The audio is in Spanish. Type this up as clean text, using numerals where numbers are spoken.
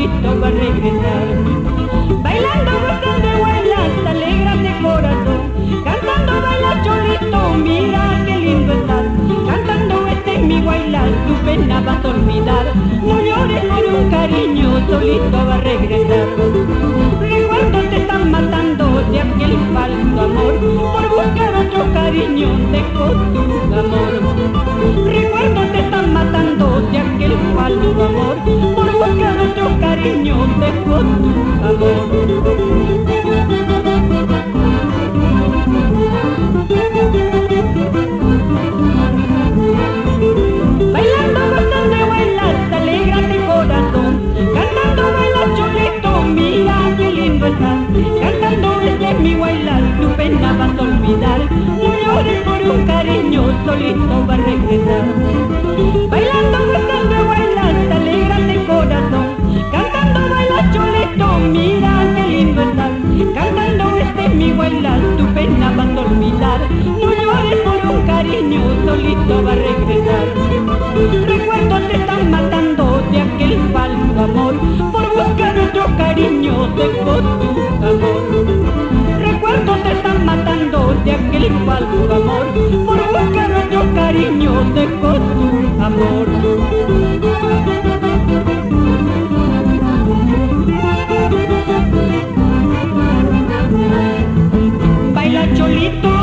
solito va a regresar. Bailando, gozando, bailas, alégrate corazón. Cantando, baila cholito, mira qué lindo estás. Cantando este es mi bailar, tu pena vas a olvidar. No llores por un cariño, solito va a regresar. Recuerdos te están matando de aquel falso amor. Por buscar otro cariño dejó tu amor. Recuerdos te están matando de aquel falso amor. Por buscar otro cariño dejó tu amor. Bailando, gozando, bailas, alégrate corazón. Cantando, baila cholito, mira qué lindo estás. Cantando este es mi bailar, tu pena vas a olvidar. No llores por un cariño, solito va a regresar. Bailando, gozando, bailas, alégrate corazón. Cantando, baila cholito, mira qué lindo estás. Cantando este es mi bailar, tu pena vas a olvidar. No llores por un cariño, solito va a regresar. Recuerdos te están matando de aquel falso amor. Por buscar otro cariño dejó tu amor. Recuerdos te están matando de aquel falso amor. Por buscar otro cariño dejó tu amor. Baila cholito,